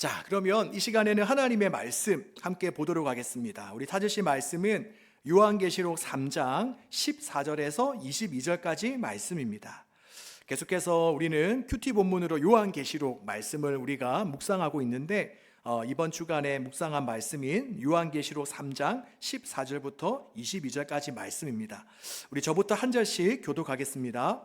자, 그러면 이 시간에는 하나님의 말씀 함께 보도록 하겠습니다. 우리 찾으실 말씀은 요한계시록 3장 14절에서 22절까지 말씀입니다. 계속해서 우리는 큐티 본문으로 요한계시록 말씀을 우리가 묵상하고 있는데 이번 주간에 묵상한 말씀인 요한계시록 3장 14절부터 22절까지 말씀입니다. 우리 저부터 한 절씩 교독하겠습니다.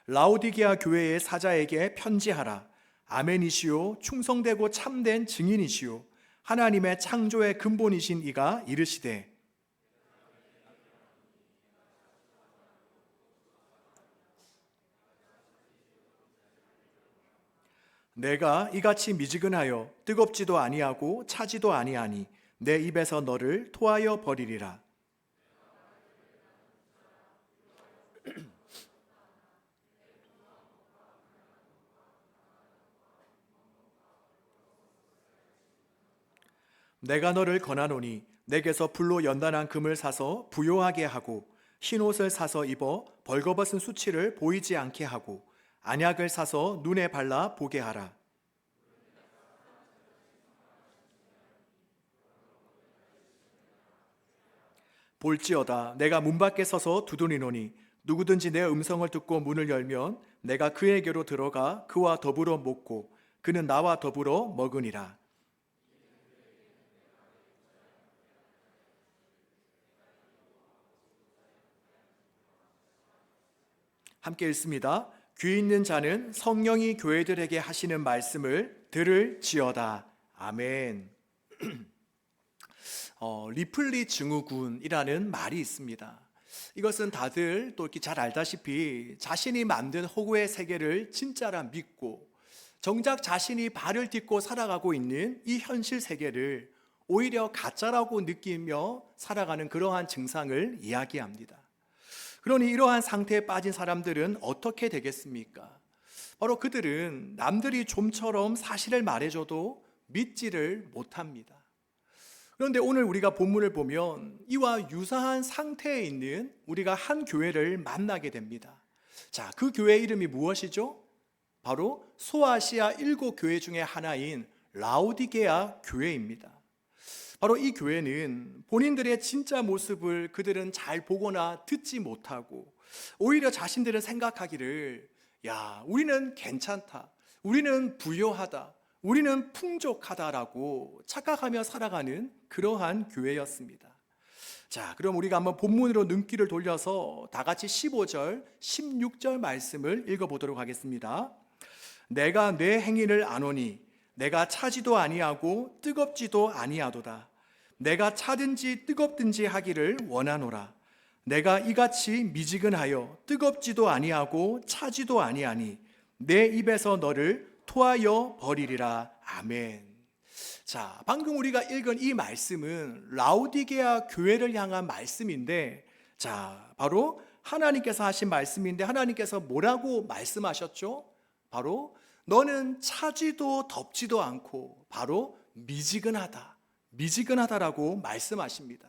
라오디게아 교회의 사자에게 편지하라. 아멘이시오 충성되고 참된 증인이시오 하나님의 창조의 근본이신 이가 이르시되 내가 이같이 미지근하여 뜨겁지도 아니하고 차지도 아니하니 내 입에서 너를 토하여 버리리라. 내가 너를 권하노니 내게서 불로 연단한 금을 사서 부요하게 하고 흰옷을 사서 입어 벌거벗은 수치를 보이지 않게 하고 안약을 사서 눈에 발라 보게 하라. 볼지어다 내가 문 밖에 서서 두드리노니 누구든지 내 음성을 듣고 문을 열면 내가 그에게로 들어가 그와 더불어 먹고 그는 나와 더불어 먹으니라. 함께 읽습니다. 귀 있는 자는 성령이 교회들에게 하시는 말씀을 들을지어다. 아멘. 리플리 증후군이라는 말이 있습니다. 이것은 다들 또 이렇게 잘 알다시피 자신이 만든 허구의 세계를 진짜라 믿고 정작 자신이 발을 딛고 살아가고 있는 이 현실 세계를 오히려 가짜라고 느끼며 살아가는 그러한 증상을 이야기합니다. 그러니 이러한 상태에 빠진 사람들은 어떻게 되겠습니까? 바로 그들은 남들이 좀처럼 사실을 말해줘도 믿지를 못합니다. 그런데 오늘 우리가 본문을 보면 이와 유사한 상태에 있는 우리가 한 교회를 만나게 됩니다. 자, 그 교회 이름이 무엇이죠? 바로 소아시아 7교회 중에 하나인 라오디게아 교회입니다. 바로 이 교회는 본인들의 진짜 모습을 그들은 잘 보거나 듣지 못하고 오히려 자신들은 생각하기를 우리는 괜찮다, 우리는 부유하다, 우리는 풍족하다라고 착각하며 살아가는 그러한 교회였습니다. 자, 그럼 우리가 한번 본문으로 눈길을 돌려서 다 같이 15절, 16절 말씀을 읽어보도록 하겠습니다. 내가 내 행위를 아노니 내가 차지도 아니하고 뜨겁지도 아니하도다. 내가 차든지 뜨겁든지 하기를 원하노라. 내가 이같이 미지근하여 뜨겁지도 아니하고 차지도 아니하니 내 입에서 너를 토하여 버리리라. 아멘. 자, 방금 우리가 읽은 이 말씀은 라오디게아 교회를 향한 말씀인데, 자, 바로 하나님께서 하신 말씀인데 하나님께서 뭐라고 말씀하셨죠? 바로 너는 차지도 덥지도 않고 바로 미지근하다라고 말씀하십니다.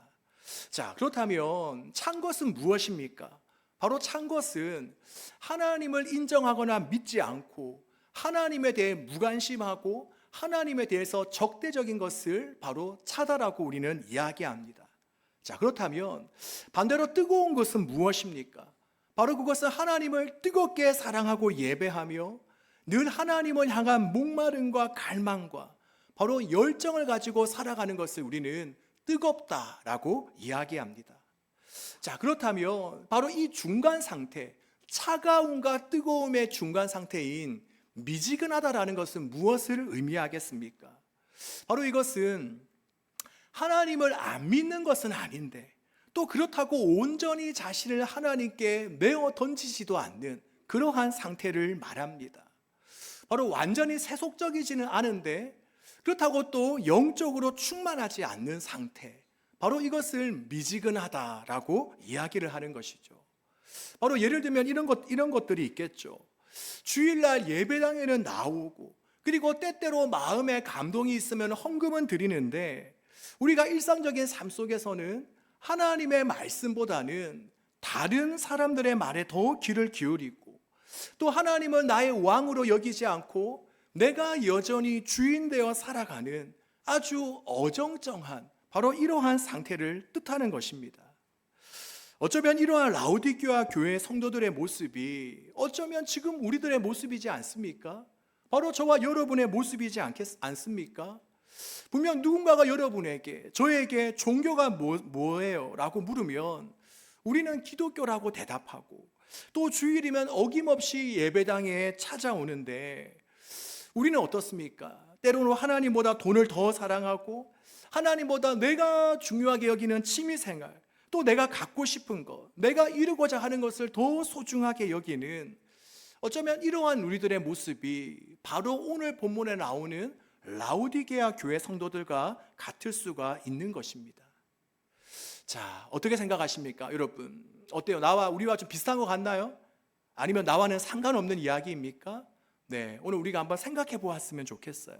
자, 그렇다면 찬 것은 무엇입니까? 바로 찬 것은 하나님을 인정하거나 믿지 않고 하나님에 대해 무관심하고 하나님에 대해서 적대적인 것을 바로 차다라고 우리는 이야기합니다. 자, 그렇다면 반대로 뜨거운 것은 무엇입니까? 바로 그것은 하나님을 뜨겁게 사랑하고 예배하며 늘 하나님을 향한 목마름과 갈망과 바로 열정을 가지고 살아가는 것을 우리는 뜨겁다라고 이야기합니다. 자, 그렇다면 바로 이 중간 상태, 차가움과 뜨거움의 중간 상태인 미지근하다라는 것은 무엇을 의미하겠습니까? 바로 이것은 하나님을 안 믿는 것은 아닌데 또 그렇다고 온전히 자신을 하나님께 내어 던지지도 않는 그러한 상태를 말합니다. 바로 완전히 세속적이지는 않은데 그렇다고 또 영적으로 충만하지 않는 상태, 바로 이것을 미지근하다라고 이야기를 하는 것이죠. 바로 예를 들면 이런 것들이 있겠죠. 주일날 예배당에는 나오고 그리고 때때로 마음에 감동이 있으면 헌금은 드리는데 우리가 일상적인 삶 속에서는 하나님의 말씀보다는 다른 사람들의 말에 더 귀를 기울이고 또 하나님을 나의 왕으로 여기지 않고 내가 여전히 주인 되어 살아가는 아주 어정쩡한 바로 이러한 상태를 뜻하는 것입니다. 어쩌면 이러한 라오디게아 교회 성도들의 모습이 어쩌면 지금 우리들의 모습이지 않습니까? 바로 저와 여러분의 모습이지 않습니까? 분명 누군가가 여러분에게, 저에게 종교가 뭐예요? 라고 물으면 우리는 기독교라고 대답하고, 또 주일이면 어김없이 예배당에 찾아오는데 우리는 어떻습니까? 때로는 하나님보다 돈을 더 사랑하고, 하나님보다 내가 중요하게 여기는 취미생활, 또 내가 갖고 싶은 것, 내가 이루고자 하는 것을 더 소중하게 여기는, 어쩌면 이러한 우리들의 모습이 바로 오늘 본문에 나오는 라오디게아 교회 성도들과 같을 수가 있는 것입니다. 자, 어떻게 생각하십니까, 여러분? 어때요? 우리와 좀 비슷한 것 같나요? 아니면 나와는 상관없는 이야기입니까? 네, 오늘 우리가 한번 생각해 보았으면 좋겠어요.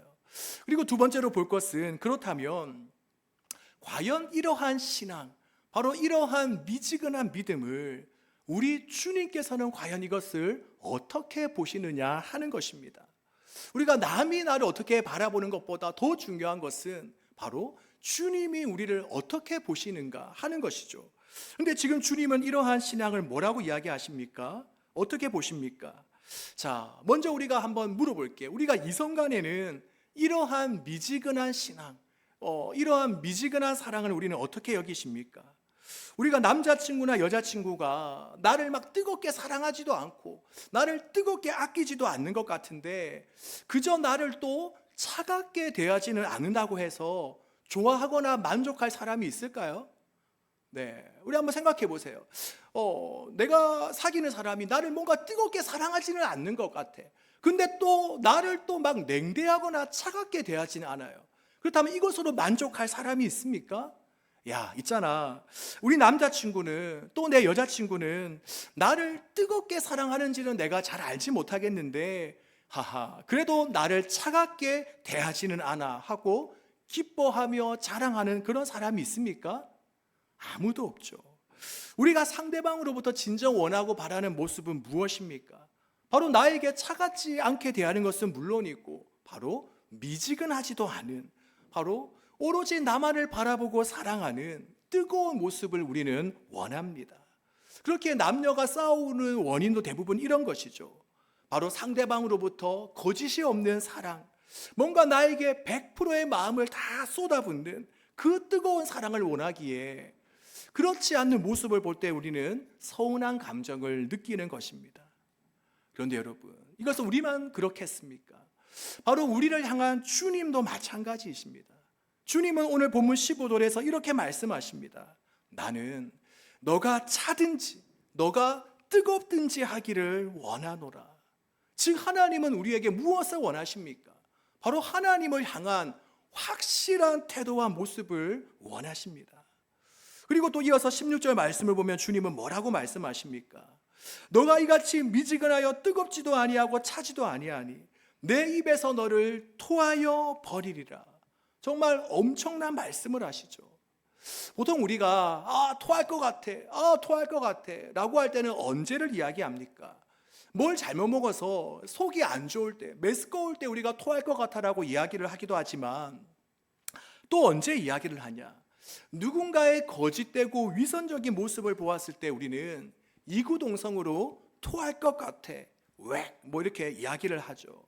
그리고 두 번째로 볼 것은, 그렇다면 과연 이러한 신앙, 바로 이러한 미지근한 믿음을 우리 주님께서는 과연 이것을 어떻게 보시느냐 하는 것입니다. 우리가 남이 나를 어떻게 바라보는 것보다 더 중요한 것은 바로 주님이 우리를 어떻게 보시는가 하는 것이죠. 그런데 지금 주님은 이러한 신앙을 뭐라고 이야기하십니까? 어떻게 보십니까? 자, 먼저 우리가 한번 물어볼게요. 우리가 이 순간에는 이러한 미지근한 신앙, 이러한 미지근한 사랑을 우리는 어떻게 여기십니까? 우리가 남자친구나 여자친구가 나를 막 뜨겁게 사랑하지도 않고 나를 뜨겁게 아끼지도 않는 것 같은데, 그저 나를 또 차갑게 대하지는 않는다고 해서 좋아하거나 만족할 사람이 있을까요? 네, 우리 한번 생각해 보세요. 내가 사귀는 사람이 나를 뭔가 뜨겁게 사랑하지는 않는 것 같아. 근데 또 나를 또 막 냉대하거나 차갑게 대하지는 않아요. 그렇다면 이것으로 만족할 사람이 있습니까? 야, 있잖아. 우리 남자친구는, 또 내 여자친구는 나를 뜨겁게 사랑하는지는 내가 잘 알지 못하겠는데, 그래도 나를 차갑게 대하지는 않아 하고 기뻐하며 자랑하는 그런 사람이 있습니까? 아무도 없죠. 우리가 상대방으로부터 진정 원하고 바라는 모습은 무엇입니까? 바로 나에게 차갑지 않게 대하는 것은 물론이고, 바로 미지근하지도 않은, 바로 오로지 나만을 바라보고 사랑하는 뜨거운 모습을 우리는 원합니다. 그렇게 남녀가 싸우는 원인도 대부분 이런 것이죠. 바로 상대방으로부터 거짓이 없는 사랑, 뭔가 나에게 100%의 마음을 다 쏟아붓는 그 뜨거운 사랑을 원하기에, 그렇지 않는 모습을 볼 때 우리는 서운한 감정을 느끼는 것입니다. 그런데 여러분, 이것은 우리만 그렇겠습니까? 바로 우리를 향한 주님도 마찬가지이십니다. 주님은 오늘 본문 15절에서 이렇게 말씀하십니다. 나는 너가 차든지 너가 뜨겁든지 하기를 원하노라. 즉, 하나님은 우리에게 무엇을 원하십니까? 바로 하나님을 향한 확실한 태도와 모습을 원하십니다. 그리고 또 이어서 16절 말씀을 보면 주님은 뭐라고 말씀하십니까? 너가 이같이 미지근하여 뜨겁지도 아니하고 차지도 아니하니 내 입에서 너를 토하여 버리리라. 정말 엄청난 말씀을 하시죠. 보통 우리가 토할 것 같아, 토할 것 같아 라고 할 때는 언제를 이야기합니까? 뭘 잘못 먹어서 속이 안 좋을 때, 메스꺼울 때 우리가 토할 것 같아라고 이야기를 하기도 하지만, 또 언제 이야기를 하냐? 누군가의 거짓되고 위선적인 모습을 보았을 때 우리는 이구동성으로 토할 것 같아, 왜? 이렇게 이야기를 하죠.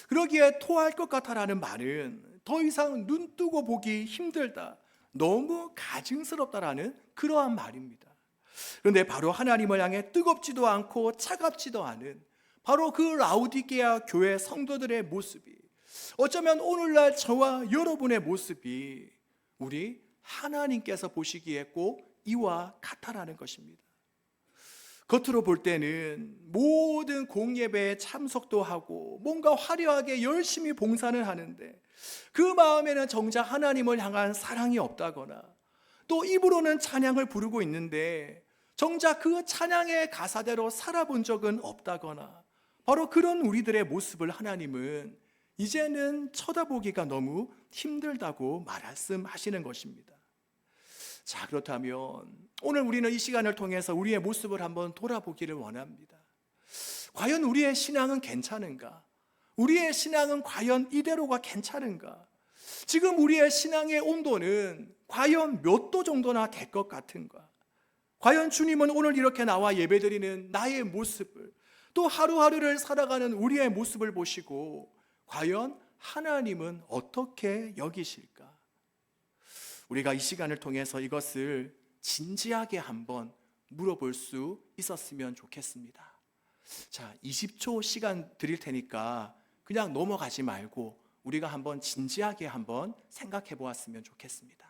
그러기에 토할 것 같아라는 말은 더 이상 눈 뜨고 보기 힘들다, 너무 가증스럽다라는 그러한 말입니다. 그런데 바로 하나님을 향해 뜨겁지도 않고 차갑지도 않은 바로 그 라오디게아 교회 성도들의 모습이, 어쩌면 오늘날 저와 여러분의 모습이 우리 하나님께서 보시기에 꼭 이와 같다라는 것입니다. 겉으로 볼 때는 모든 공예배에 참석도 하고 뭔가 화려하게 열심히 봉사를 하는데 그 마음에는 정작 하나님을 향한 사랑이 없다거나, 또 입으로는 찬양을 부르고 있는데 정작 그 찬양의 가사대로 살아본 적은 없다거나, 바로 그런 우리들의 모습을 하나님은 이제는 쳐다보기가 너무 힘들다고 말씀하시는 것입니다. 자, 그렇다면 오늘 우리는 이 시간을 통해서 우리의 모습을 한번 돌아보기를 원합니다. 과연 우리의 신앙은 괜찮은가? 우리의 신앙은 과연 이대로가 괜찮은가? 지금 우리의 신앙의 온도는 과연 몇 도 정도나 될 것 같은가? 과연 주님은 오늘 이렇게 나와 예배드리는 나의 모습을, 또 하루하루를 살아가는 우리의 모습을 보시고 과연 하나님은 어떻게 여기실까? 우리가 이 시간을 통해서 이것을 진지하게 한번 물어볼 수 있었으면 좋겠습니다. 자, 20초 시간 드릴 테니까 그냥 넘어가지 말고 우리가 한번 진지하게 한번 생각해 보았으면 좋겠습니다.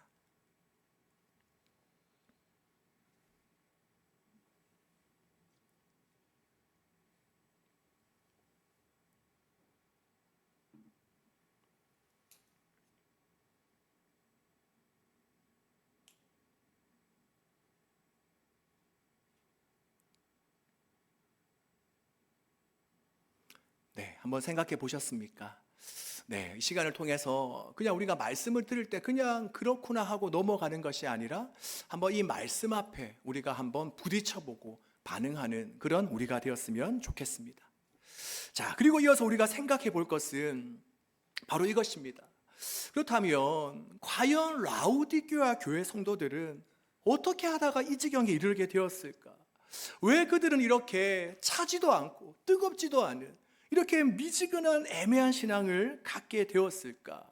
네, 한번 생각해 보셨습니까? 네, 이 시간을 통해서 그냥 우리가 말씀을 들을 때 그냥 그렇구나 하고 넘어가는 것이 아니라 한번 이 말씀 앞에 우리가 한번 부딪혀보고 반응하는 그런 우리가 되었으면 좋겠습니다. 자, 그리고 이어서 우리가 생각해 볼 것은 바로 이것입니다. 그렇다면 과연 라우디게아 교회 성도들은 어떻게 하다가 이 지경에 이르게 되었을까? 왜 그들은 이렇게 차지도 않고 뜨겁지도 않은 이렇게 미지근한 애매한 신앙을 갖게 되었을까?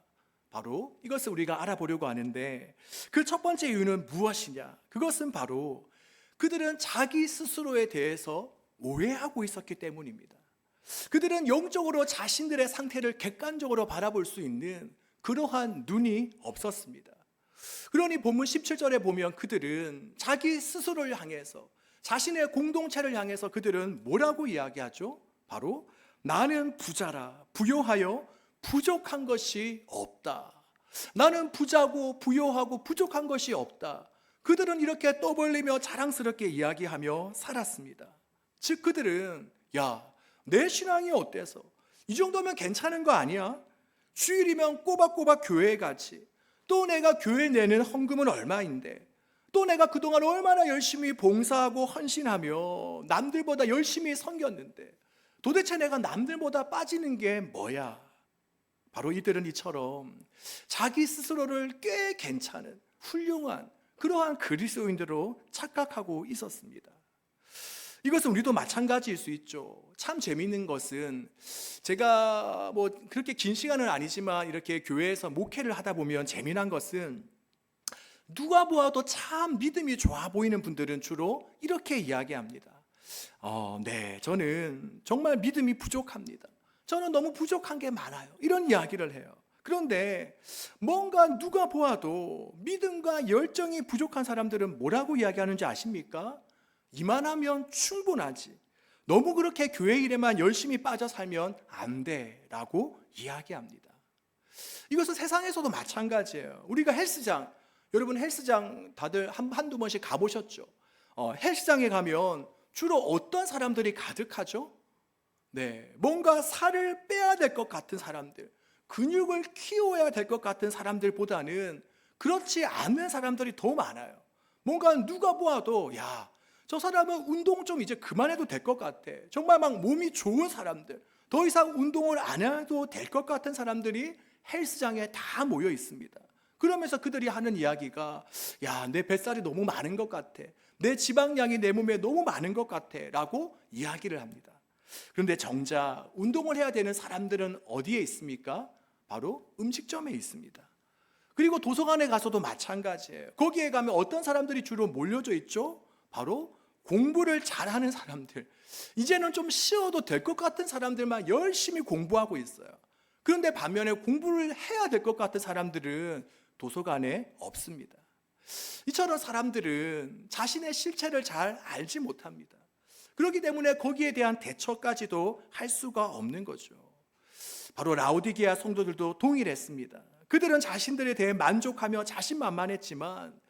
바로 이것을 우리가 알아보려고 하는데, 그 첫 번째 이유는 무엇이냐? 그것은 바로 그들은 자기 스스로에 대해서 오해하고 있었기 때문입니다. 그들은 영적으로 자신들의 상태를 객관적으로 바라볼 수 있는 그러한 눈이 없었습니다. 그러니 본문 17절에 보면 그들은 자기 스스로를 향해서, 자신의 공동체를 향해서 그들은 뭐라고 이야기하죠? 바로 나는 부자라 부요하여 부족한 것이 없다. 나는 부자고 부요하고 부족한 것이 없다. 그들은 이렇게 떠벌리며 자랑스럽게 이야기하며 살았습니다. 즉 그들은 내 신앙이 어때서? 이 정도면 괜찮은 거 아니야? 주일이면 꼬박꼬박 교회에 가지. 또 내가 교회 내는 헌금은 얼마인데, 또 내가 그동안 얼마나 열심히 봉사하고 헌신하며 남들보다 열심히 섬겼는데 도대체 내가 남들보다 빠지는 게 뭐야? 바로 이들은 이처럼 자기 스스로를 꽤 괜찮은 훌륭한 그러한 그리스도인들로 착각하고 있었습니다. 이것은 우리도 마찬가지일 수 있죠. 참 재미있는 것은 제가 뭐 그렇게 긴 시간은 아니지만 이렇게 교회에서 목회를 하다 보면 재미난 것은 누가 보아도 참 믿음이 좋아 보이는 분들은 주로 이렇게 이야기합니다. 네, 저는 정말 믿음이 부족합니다. 저는 너무 부족한 게 많아요. 이런 이야기를 해요. 그런데 뭔가 누가 보아도 믿음과 열정이 부족한 사람들은 뭐라고 이야기하는지 아십니까? 이만하면 충분하지. 너무 그렇게 교회 일에만 열심히 빠져 살면 안 돼 라고 이야기합니다. 이것은 세상에서도 마찬가지예요. 우리가 헬스장, 여러분 헬스장 다들 한두 번씩 가보셨죠? 헬스장에 가면 주로 어떤 사람들이 가득하죠? 네, 뭔가 살을 빼야 될 것 같은 사람들, 근육을 키워야 될 것 같은 사람들보다는 그렇지 않은 사람들이 더 많아요. 뭔가 누가 보아도 저 사람은 운동 좀 이제 그만해도 될 것 같아. 정말 막 몸이 좋은 사람들, 더 이상 운동을 안 해도 될 것 같은 사람들이 헬스장에 다 모여 있습니다. 그러면서 그들이 하는 이야기가 내 뱃살이 너무 많은 것 같아. 내 지방량이 내 몸에 너무 많은 것 같아 라고 이야기를 합니다. 그런데 정작 운동을 해야 되는 사람들은 어디에 있습니까? 바로 음식점에 있습니다. 그리고 도서관에 가서도 마찬가지예요. 거기에 가면 어떤 사람들이 주로 몰려져 있죠? 바로 공부를 잘하는 사람들, 이제는 좀 쉬어도 될 것 같은 사람들만 열심히 공부하고 있어요. 그런데 반면에 공부를 해야 될 것 같은 사람들은 도서관에 없습니다. 이처럼 사람들은 자신의 실체를 잘 알지 못합니다. 그렇기 때문에 거기에 대한 대처까지도 할 수가 없는 거죠. 바로 라오디게아 성도들도 동일했습니다. 그들은 자신들에 대해 만족하며 자신만만했지만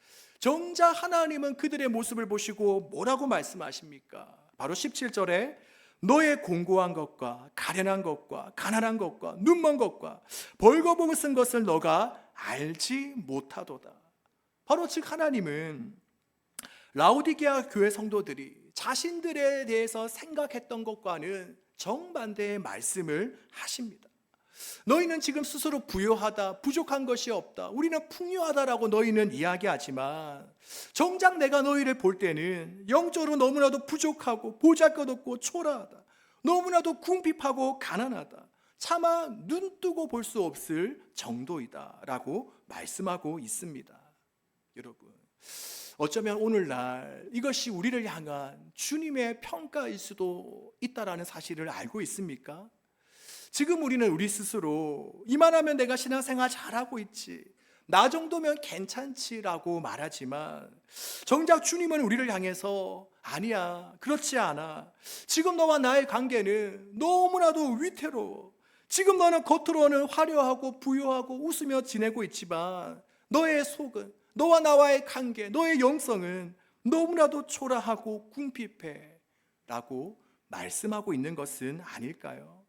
정작 하나님은 그들의 모습을 보시고 뭐라고 말씀하십니까? 바로 17절에 너의 공고한 것과 가련한 것과 가난한 것과 눈먼 것과 벌거벗은 쓴 것을 너가 알지 못하도다. 바로 즉 하나님은 라오디게아 교회 성도들이 자신들에 대해서 생각했던 것과는 정반대의 말씀을 하십니다. 너희는 지금 스스로 부요하다, 부족한 것이 없다, 우리는 풍요하다라고 너희는 이야기하지만 정작 내가 너희를 볼 때는 영적으로 너무나도 부족하고 보잘것없고 초라하다, 너무나도 궁핍하고 가난하다, 차마 눈 뜨고 볼 수 없을 정도이다 라고 말씀하고 있습니다. 여러분, 어쩌면 오늘날 이것이 우리를 향한 주님의 평가일 수도 있다라는 사실을 알고 있습니까? 지금 우리는 우리 스스로 이만하면 내가 신앙생활 잘하고 있지, 나 정도면 괜찮지라고 말하지만 정작 주님은 우리를 향해서 아니야, 그렇지 않아, 지금 너와 나의 관계는 너무나도 위태로워, 지금 너는 겉으로는 화려하고 부유하고 웃으며 지내고 있지만 너의 속은, 너와 나와의 관계, 너의 영성은 너무나도 초라하고 궁핍해 라고 말씀하고 있는 것은 아닐까요?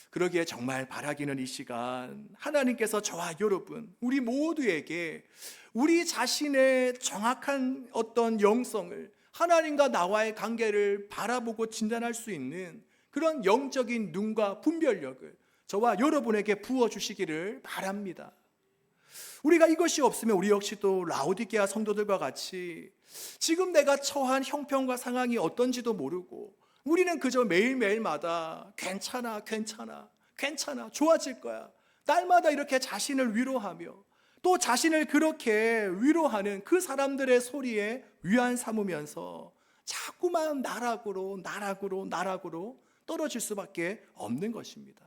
그러기에 정말 바라기는 이 시간 하나님께서 저와 여러분, 우리 모두에게 우리 자신의 정확한 어떤 영성을, 하나님과 나와의 관계를 바라보고 진단할 수 있는 그런 영적인 눈과 분별력을 저와 여러분에게 부어주시기를 바랍니다. 우리가 이것이 없으면 우리 역시도 라오디게아 성도들과 같이 지금 내가 처한 형편과 상황이 어떤지도 모르고 우리는 그저 매일매일마다 괜찮아, 괜찮아, 괜찮아, 좋아질 거야, 날마다 이렇게 자신을 위로하며 또 자신을 그렇게 위로하는 그 사람들의 소리에 위안 삼으면서 자꾸만 나락으로 떨어질 수밖에 없는 것입니다.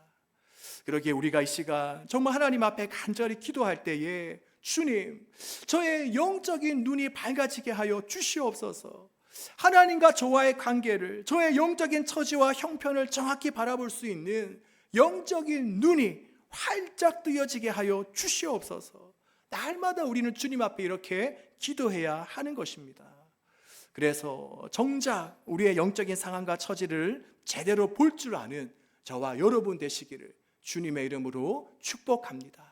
그러기에 우리가 이 시간 정말 하나님 앞에 간절히 기도할 때에 주님, 저의 영적인 눈이 밝아지게 하여 주시옵소서. 하나님과 저와의 관계를, 저의 영적인 처지와 형편을 정확히 바라볼 수 있는 영적인 눈이 활짝 뜨여지게 하여 주시옵소서. 날마다 우리는 주님 앞에 이렇게 기도해야 하는 것입니다. 그래서 정작 우리의 영적인 상황과 처지를 제대로 볼 줄 아는 저와 여러분 되시기를 주님의 이름으로 축복합니다.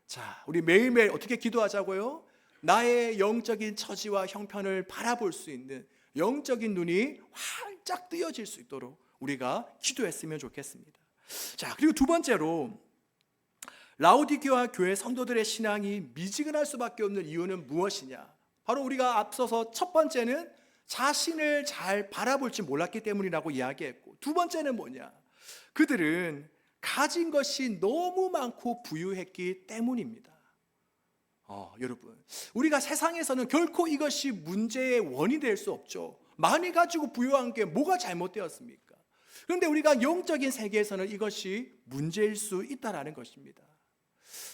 자, 우리 매일매일 어떻게 기도하자고요? 나의 영적인 처지와 형편을 바라볼 수 있는 영적인 눈이 활짝 뜨여질 수 있도록 우리가 기도했으면 좋겠습니다. 자, 그리고 두 번째로 라오디게아 교회 성도들의 신앙이 미지근할 수밖에 없는 이유는 무엇이냐? 바로 우리가 앞서서 첫 번째는 자신을 잘 바라볼 줄 몰랐기 때문이라고 이야기했고, 두 번째는 뭐냐? 그들은 가진 것이 너무 많고 부유했기 때문입니다. 여러분, 우리가 세상에서는 결코 이것이 문제의 원인이 될 수 없죠. 많이 가지고 부유한 게 뭐가 잘못되었습니까? 그런데 우리가 영적인 세계에서는 이것이 문제일 수 있다는 것입니다.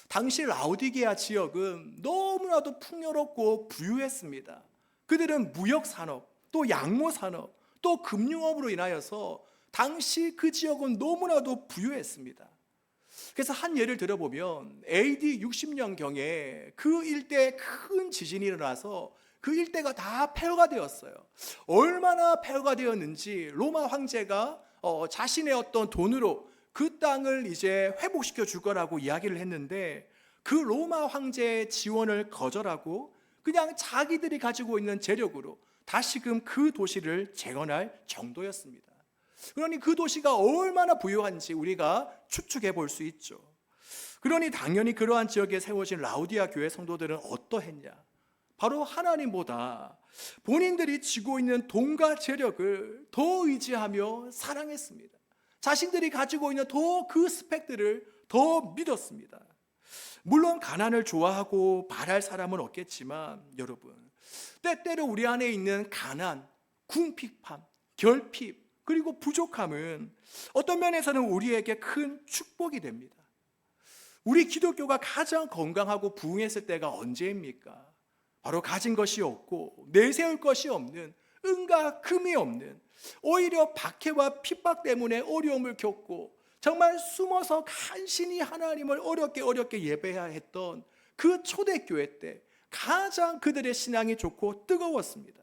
당시 라오디게아 지역은 너무나도 풍요롭고 부유했습니다. 그들은 무역산업, 또 양모산업, 또 금융업으로 인하여서 당시 그 지역은 너무나도 부유했습니다. 그래서 한 예를 들어보면 AD 60년경에 그 일대에 큰 지진이 일어나서 그 일대가 다 폐허가 되었어요. 얼마나 폐허가 되었는지 로마 황제가 자신의 어떤 돈으로 그 땅을 이제 회복시켜 줄 거라고 이야기를 했는데, 그 로마 황제의 지원을 거절하고 그냥 자기들이 가지고 있는 재력으로 다시금 그 도시를 재건할 정도였습니다. 그러니 그 도시가 얼마나 부유한지 우리가 추측해 볼 수 있죠. 그러니 당연히 그러한 지역에 세워진 라오디게아 교회 성도들은 어떠했냐? 바로 하나님보다 본인들이 쥐고 있는 돈과 재력을 더 의지하며 사랑했습니다. 자신들이 가지고 있는 더 그 스펙들을 더 믿었습니다. 물론 가난을 좋아하고 바랄 사람은 없겠지만 여러분, 때때로 우리 안에 있는 가난, 궁핍함, 결핍, 그리고 부족함은 어떤 면에서는 우리에게 큰 축복이 됩니다. 우리 기독교가 가장 건강하고 부흥했을 때가 언제입니까? 바로 가진 것이 없고 내세울 것이 없는, 은과 금이 없는, 오히려 박해와 핍박 때문에 어려움을 겪고 정말 숨어서 간신히 하나님을 어렵게 예배해야 했던 그 초대교회 때 가장 그들의 신앙이 좋고 뜨거웠습니다.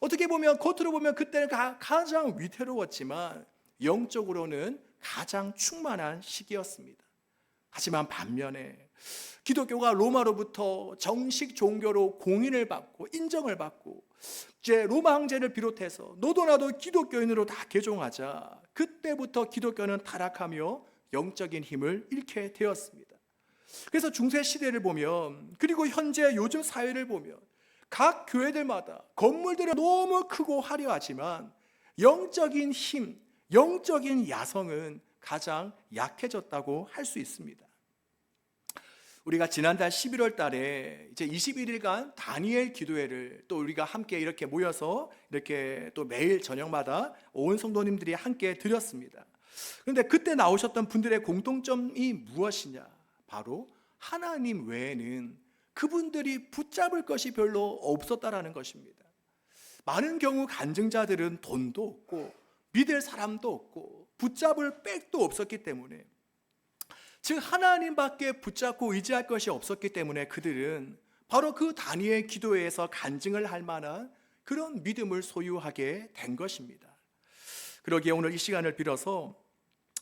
어떻게 보면 겉으로 보면 그때는 가장 위태로웠지만 영적으로는 가장 충만한 시기였습니다. 하지만 반면에 기독교가 로마로부터 정식 종교로 공인을 받고 인정을 받고 이제 로마 황제를 비롯해서 너도 나도 기독교인으로 다 개종하자, 그때부터 기독교는 타락하며 영적인 힘을 잃게 되었습니다. 그래서 중세 시대를 보면, 그리고 현재 요즘 사회를 보면 각 교회들마다 건물들은 너무 크고 화려하지만 영적인 힘, 영적인 야성은 가장 약해졌다고 할 수 있습니다. 우리가 지난달 11월 달에 이제 21일간 다니엘 기도회를 또 우리가 함께 이렇게 모여서 이렇게 또 매일 저녁마다 온 성도님들이 함께 드렸습니다. 그런데 그때 나오셨던 분들의 공통점이 무엇이냐? 바로 하나님 외에는 그분들이 붙잡을 것이 별로 없었다라는 것입니다. 많은 경우 간증자들은 돈도 없고 믿을 사람도 없고 붙잡을 백도 없었기 때문에, 즉 하나님밖에 붙잡고 의지할 것이 없었기 때문에 그들은 바로 그 다니엘 기도회에서 간증을 할 만한 그런 믿음을 소유하게 된 것입니다. 그러기에 오늘 이 시간을 빌어서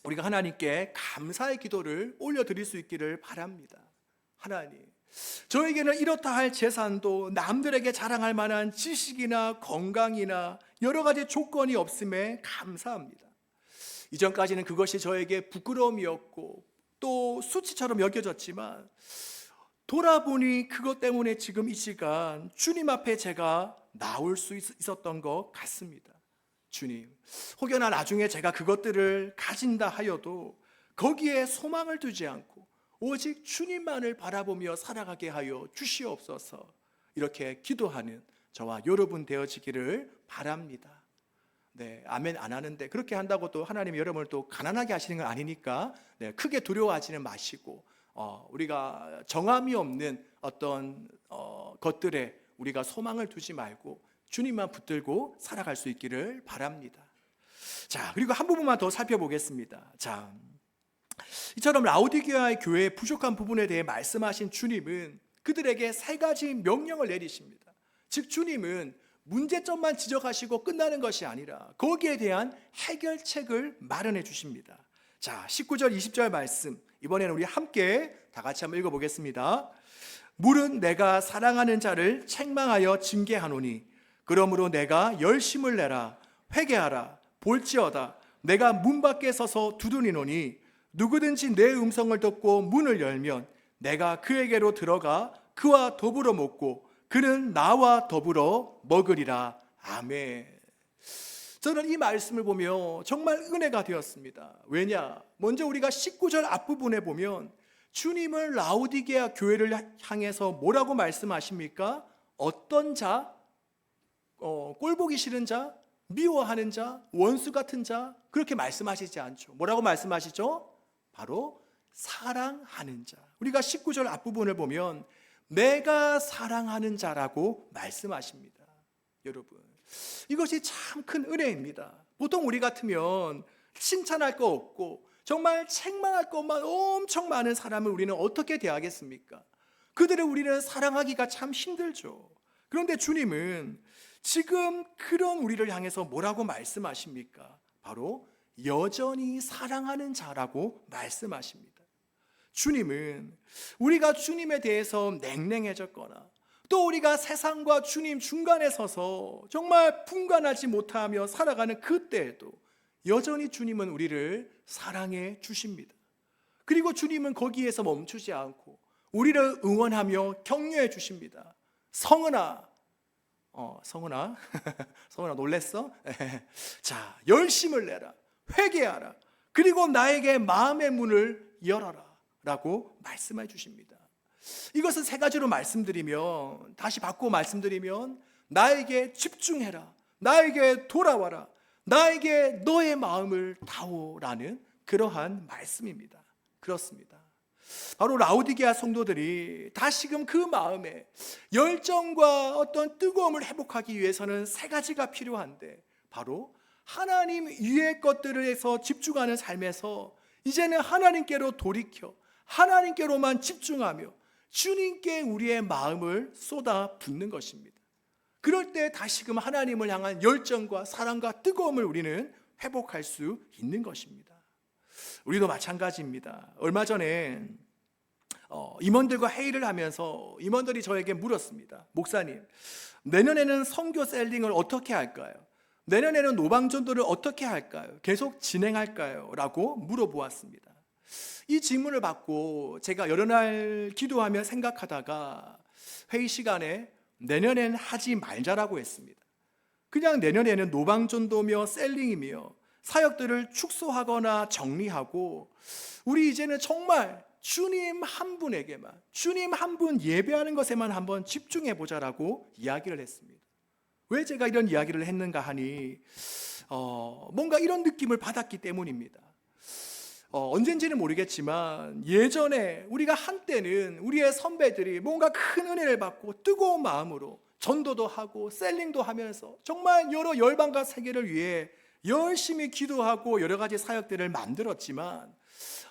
우리가 하나님께 감사의 기도를 올려드릴 수 있기를 바랍니다. 하나님, 저에게는 이렇다 할 재산도 남들에게 자랑할 만한 지식이나 건강이나 여러 가지 조건이 없음에 감사합니다. 이전까지는 그것이 저에게 부끄러움이었고 또 수치처럼 여겨졌지만, 돌아보니 그것 때문에 지금 이 시간 주님 앞에 제가 나올 수 있었던 것 같습니다. 주님, 혹여나 나중에 제가 그것들을 가진다 하여도 거기에 소망을 두지 않고 오직 주님만을 바라보며 살아가게 하여 주시옵소서. 이렇게 기도하는 저와 여러분 되어지기를 바랍니다. 네, 아멘 안 하는데 그렇게 한다고 또 하나님이 여러분을 또 가난하게 하시는 건 아니니까 크게 두려워하지는 마시고 우리가 정함이 없는 어떤 것들에 우리가 소망을 두지 말고 주님만 붙들고 살아갈 수 있기를 바랍니다. 자, 그리고 한 부분만 더 살펴보겠습니다. 자, 이처럼 라오디게아의 교회의 부족한 부분에 대해 말씀하신 주님은 그들에게 세 가지 명령을 내리십니다. 즉 주님은 문제점만 지적하시고 끝나는 것이 아니라 거기에 대한 해결책을 마련해 주십니다. 자, 19절 20절 말씀, 이번에는 우리 함께 다 같이 한번 읽어보겠습니다. 물은 내가 사랑하는 자를 책망하여 징계하노니 그러므로 내가 열심을 내라. 회개하라. 볼지어다 내가 문 밖에 서서 두드리노니 누구든지 내 음성을 듣고 문을 열면 내가 그에게로 들어가 그와 더불어 먹고 그는 나와 더불어 먹으리라. 아멘. 저는 이 말씀을 보며 정말 은혜가 되었습니다. 왜냐? 먼저 우리가 19절 앞부분에 보면 주님을 라오디게아 교회를 향해서 뭐라고 말씀하십니까? 어떤 자? 꼴보기 싫은 자? 미워하는 자? 원수 같은 자? 그렇게 말씀하시지 않죠. 뭐라고 말씀하시죠? 바로 사랑하는 자. 우리가 19절 앞부분을 보면 내가 사랑하는 자라고 말씀하십니다. 여러분, 이것이 참 큰 은혜입니다. 보통 우리 같으면 칭찬할 거 없고 정말 책망할 것만 엄청 많은 사람을 우리는 어떻게 대하겠습니까? 그들을 우리는 사랑하기가 참 힘들죠. 그런데 주님은 지금 그런 우리를 향해서 뭐라고 말씀하십니까? 바로 여전히 사랑하는 자라고 말씀하십니다. 주님은 우리가 주님에 대해서 냉랭해졌거나 또 우리가 세상과 주님 중간에 서서 정말 분간하지 못하며 살아가는 그때에도 여전히 주님은 우리를 사랑해 주십니다. 그리고 주님은 거기에서 멈추지 않고 우리를 응원하며 격려해 주십니다. 성은아, 성은아 놀랬어? 자, 열심을 내라. 회개하라. 그리고 나에게 마음의 문을 열어라 라고 말씀해 주십니다. 이것은 세 가지로 말씀드리면, 다시 바꾸어 말씀드리면, 나에게 집중해라, 나에게 돌아와라, 나에게 너의 마음을 다오라는 그러한 말씀입니다. 그렇습니다. 바로 라오디게아 성도들이 다시금 그 마음에 열정과 어떤 뜨거움을 회복하기 위해서는 세 가지가 필요한데, 바로 하나님 위의 것들에서 집중하는 삶에서 이제는 하나님께로 돌이켜 하나님께로만 집중하며 주님께 우리의 마음을 쏟아 붓는 것입니다. 그럴 때 다시금 하나님을 향한 열정과 사랑과 뜨거움을 우리는 회복할 수 있는 것입니다. 우리도 마찬가지입니다. 얼마 전에 임원들과 회의를 하면서 임원들이 저에게 물었습니다. 목사님, 내년에는 선교 셀링을 어떻게 할까요? 내년에는 노방전도를 어떻게 할까요? 계속 진행할까요? 라고 물어보았습니다. 이 질문을 받고 제가 여러 날 기도하며 생각하다가 회의 시간에 내년엔 하지 말자라고 했습니다. 그냥 내년에는 노방전도며 셀링이며 사역들을 축소하거나 정리하고 우리 이제는 정말 주님 한 분에게만, 주님 한 분 예배하는 것에만 한번 집중해 보자라고 이야기를 했습니다. 왜 제가 이런 이야기를 했는가 하니 뭔가 이런 느낌을 받았기 때문입니다. 언젠지는 모르겠지만 예전에 우리가 한때는 우리의 선배들이 뭔가 큰 은혜를 받고 뜨거운 마음으로 전도도 하고 셀링도 하면서 정말 여러 열방과 세계를 위해 열심히 기도하고 여러 가지 사역들을 만들었지만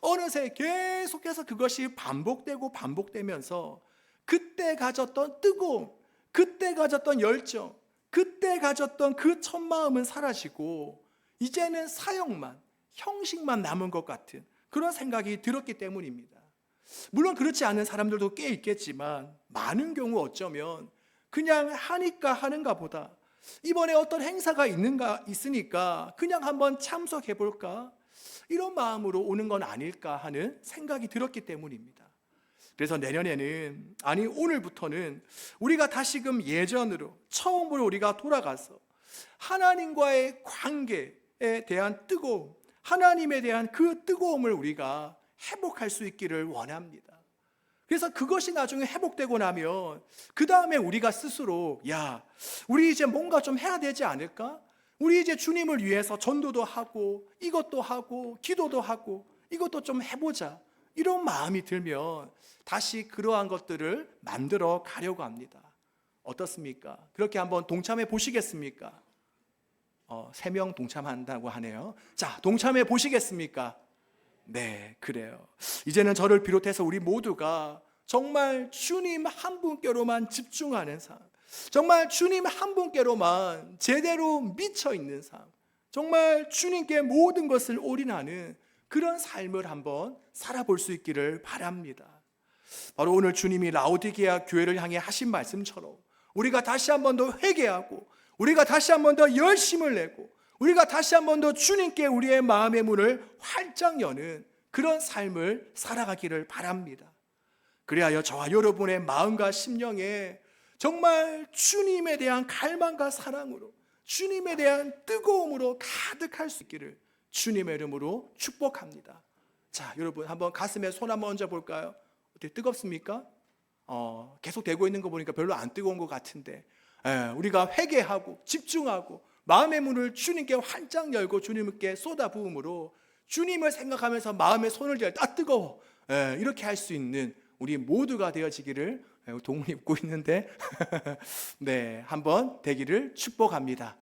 어느새 계속해서 그것이 반복되면서 그때 가졌던 뜨거움, 그때 가졌던 열정, 그때 가졌던 그 첫 마음은 사라지고 이제는 사역만, 형식만 남은 것 같은 그런 생각이 들었기 때문입니다. 물론 그렇지 않은 사람들도 꽤 있겠지만 많은 경우 어쩌면 그냥 하니까 하는가 보다, 이번에 어떤 행사가 있으니까 그냥 한번 참석해 볼까, 이런 마음으로 오는 건 아닐까 하는 생각이 들었기 때문입니다. 그래서 내년에는, 아니 오늘부터는 우리가 다시금 예전으로 처음으로 우리가 돌아가서 하나님과의 관계에 대한 뜨거움, 하나님에 대한 그 뜨거움을 우리가 회복할 수 있기를 원합니다. 그래서 그것이 나중에 회복되고 나면 그 다음에 우리가 스스로 우리 이제 뭔가 좀 해야 되지 않을까? 우리 이제 주님을 위해서 전도도 하고 이것도 하고 기도도 하고 이것도 좀 해보자, 이런 마음이 들면 다시 그러한 것들을 만들어 가려고 합니다. 어떻습니까? 그렇게 한번 동참해 보시겠습니까? 3명 동참한다고 하네요. 자, 동참해 보시겠습니까? 네, 그래요. 이제는 저를 비롯해서 우리 모두가 정말 주님 한 분께로만 집중하는 삶, 정말 주님 한 분께로만 제대로 미쳐 있는 삶, 정말 주님께 모든 것을 올인하는 그런 삶을 한번 살아볼 수 있기를 바랍니다. 바로 오늘 주님이 라오디게아 교회를 향해 하신 말씀처럼 우리가 다시 한 번 더 회개하고, 우리가 다시 한 번 더 열심을 내고, 우리가 다시 한 번 더 주님께 우리의 마음의 문을 활짝 여는 그런 삶을 살아가기를 바랍니다. 그리하여 저와 여러분의 마음과 심령에 정말 주님에 대한 갈망과 사랑으로, 주님에 대한 뜨거움으로 가득할 수 있기를 주님의 이름으로 축복합니다. 자, 여러분 한번 가슴에 손 한번 얹어 볼까요? 어떻게 뜨겁습니까? 계속 되고 있는 거 보니까 별로 안 뜨거운 것 같은데, 우리가 회개하고 집중하고 마음의 문을 주님께 활짝 열고 주님께 쏟아부음으로 주님을 생각하면서 마음의 손을 댈 때 뜨거워, 이렇게 할 수 있는 우리 모두가 되어지기를, 동물 입고 있는데 네, 한번 되기를 축복합니다.